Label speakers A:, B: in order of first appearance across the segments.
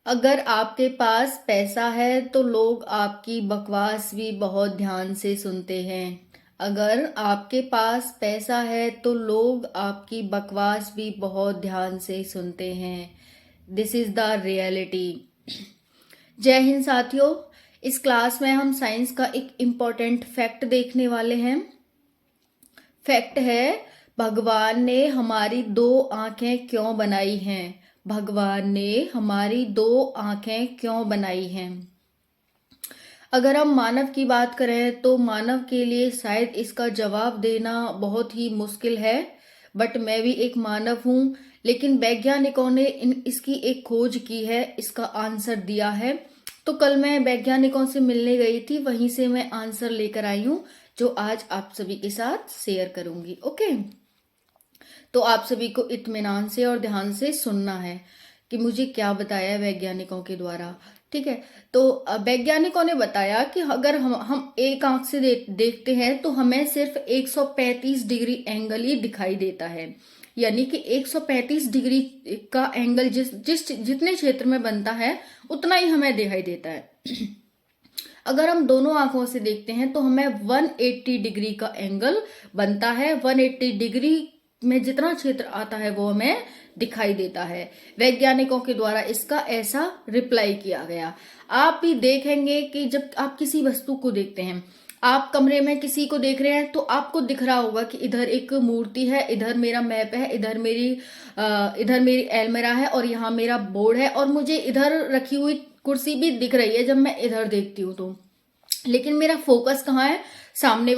A: अगर आपके पास पैसा है तो लोग आपकी बकवास भी बहुत ध्यान से सुनते हैं। अगर आपके पास पैसा है तो लोग आपकी बकवास भी बहुत ध्यान से सुनते हैं। This is the reality. जय हिंद साथियों, इस क्लास में हम साइंस का एक इम्पोर्टेंट फैक्ट देखने वाले हैं। फैक्ट है, भगवान ने हमारी दो आंखें क्यों बनाई हैं। भगवान ने हमारी दो आंखें क्यों बनाई हैं। अगर हम मानव की बात करें तो मानव के लिए शायद इसका जवाब देना बहुत ही मुश्किल है, बट मैं भी एक मानव हूं। लेकिन वैज्ञानिकों ने इसकी एक खोज की है, इसका आंसर दिया है। तो कल मैं वैज्ञानिकों से मिलने गई थी, वहीं से मैं आंसर लेकर आई हूं जो आज आप सभी के साथ शेयर करूंगी। ओके, तो आप सभी को इत्मीनान से और ध्यान से सुनना है कि मुझे क्या बताया वैज्ञानिकों के द्वारा। ठीक है, तो वैज्ञानिकों ने बताया कि अगर हम एक आंख से देखते हैं तो हमें सिर्फ 135 डिग्री एंगल ही दिखाई देता है। यानी कि 135 डिग्री का एंगल जितने क्षेत्र में बनता है उतना ही हमें दिखाई देता है। अगर हम दोनों आंखों से देखते हैं तो हमें 180 डिग्री का एंगल बनता है। 180 डिग्री में जितना क्षेत्र आता है वो हमें दिखाई देता है। वैज्ञानिकों के द्वारा इसका ऐसा रिप्लाई किया गया। आप भी देखेंगे कि जब आप किसी वस्तु को देखते हैं, आप कमरे में किसी को देख रहे हैं तो आपको दिख रहा होगा कि इधर एक मूर्ति है, इधर मेरा मैप है, इधर मेरी एलमेरा है और यहाँ मेरा बोर्ड है और मुझे इधर रखी हुई कुर्सी भी दिख रही है जब मैं इधर देखती हूँ तो। लेकिन मेरा फोकस कहाँ है? सामने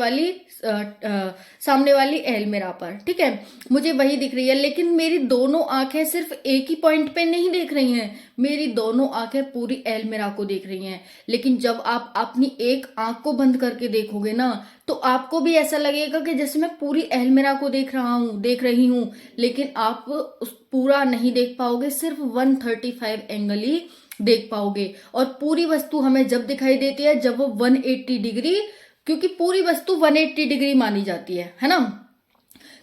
A: वाली एलमेरा पर। ठीक है, मुझे वही दिख रही है, लेकिन मेरी दोनों आंखें सिर्फ एक ही पॉइंट पे नहीं देख रही हैं, मेरी दोनों आंखें पूरी एलमेरा को देख रही हैं। लेकिन जब आप अपनी एक आंख को बंद करके देखोगे ना तो आपको भी ऐसा लगेगा कि जैसे मैं पूरी एलमेरा को देख रही हूं, लेकिन आप उस पूरा नहीं देख पाओगे, सिर्फ 135 एंगल ही देख पाओगे। और पूरी वस्तु हमें जब दिखाई देती है जब वो 180 डिग्री, क्योंकि पूरी वस्तु 180 डिग्री मानी जाती है ना।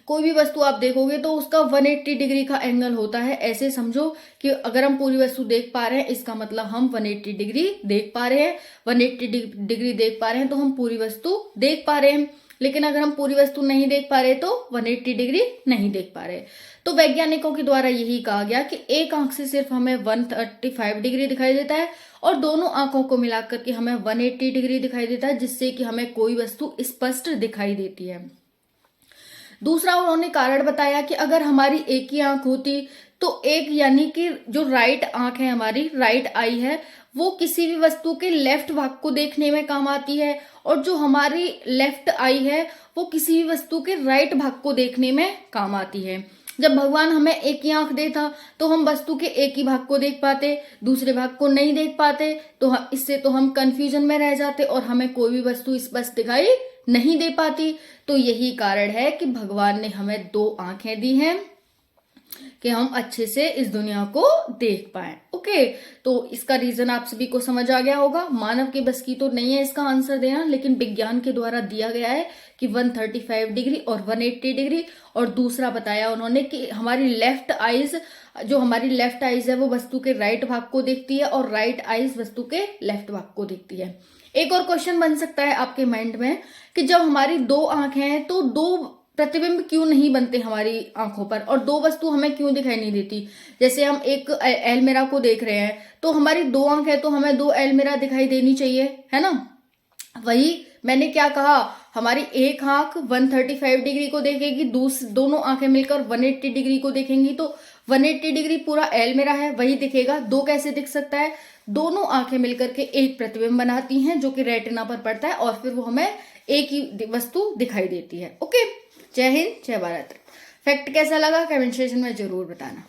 A: कोई भी वस्तु आप देखोगे तो उसका 180 डिग्री का एंगल होता है। ऐसे समझो कि अगर हम पूरी वस्तु देख पा रहे हैं इसका मतलब हम 180 डिग्री देख पा रहे हैं। 180 डिग्री देख पा रहे हैं तो हम पूरी वस्तु देख पा रहे हैं। लेकिन अगर हम पूरी वस्तु नहीं देख पा रहे तो 180 डिग्री नहीं देख पा रहे। तो वैज्ञानिकों के द्वारा यही कहा गया कि एक आंख से सिर्फ हमें 135 डिग्री दिखाई देता है और दोनों आंखों को मिलाकर के हमें 180 डिग्री दिखाई देता है, जिससे कि हमें कोई वस्तु स्पष्ट दिखाई देती है। दूसरा उन्होंने कारण बताया कि अगर हमारी एक ही आंख होती तो एक, यानी कि जो राइट आंख है, हमारी राइट आई है, वो किसी भी वस्तु के लेफ्ट भाग को देखने में काम आती है, और जो हमारी लेफ्ट आई है वो किसी भी वस्तु के राइट भाग को देखने में काम आती है। जब भगवान हमें एक ही आंख देता तो हम वस्तु के एक ही भाग को देख पाते, दूसरे भाग को नहीं देख पाते, तो इससे तो हम कंफ्यूजन में रह जाते और हमें कोई भी वस्तु स्पष्ट दिखाई नहीं दे पाती। तो यही कारण है कि भगवान ने हमें दो आंखें दी हैं कि हम अच्छे से इस दुनिया को देख पाए। ओके, तो इसका रीजन आप सभी को समझ आ गया होगा। मानव के बस की तो नहीं है इसका आंसर देना, लेकिन विज्ञान के द्वारा दिया गया है कि 135 डिग्री और 180 डिग्री। और दूसरा बताया उन्होंने कि हमारी लेफ्ट आइज है वो वस्तु के राइट भाग को देखती है और राइट आइज वस्तु के लेफ्ट भाग को देखती है। एक और क्वेश्चन बन सकता है आपके माइंड में कि जब हमारी दो आंखें हैं तो दो प्रतिबिंब क्यों नहीं बनते हमारी आंखों पर, और दो वस्तु हमें क्यों दिखाई नहीं देती। जैसे हम एक एलमेरा को देख रहे हैं तो हमारी दो आंख है तो हमें दो एलमेरा दिखाई देनी चाहिए, है ना। वही मैंने क्या कहा, हमारी एक आंख 135 डिग्री को देखेगी, दोनों आंखें मिलकर 180 डिग्री को देखेंगी, तो 180 डिग्री पूरा एलमेरा है वही दिखेगा। दो कैसे दिख सकता है? दोनों आंखें मिलकर के एक प्रतिबिंब बनाती हैं जो कि रेटिना पर पड़ता है और फिर वो हमें एक ही वस्तु दिखाई देती है। ओके, जय हिंद, जय भारत। फैक्ट कैसा लगा कमेंट सेक्शन में जरूर बताना।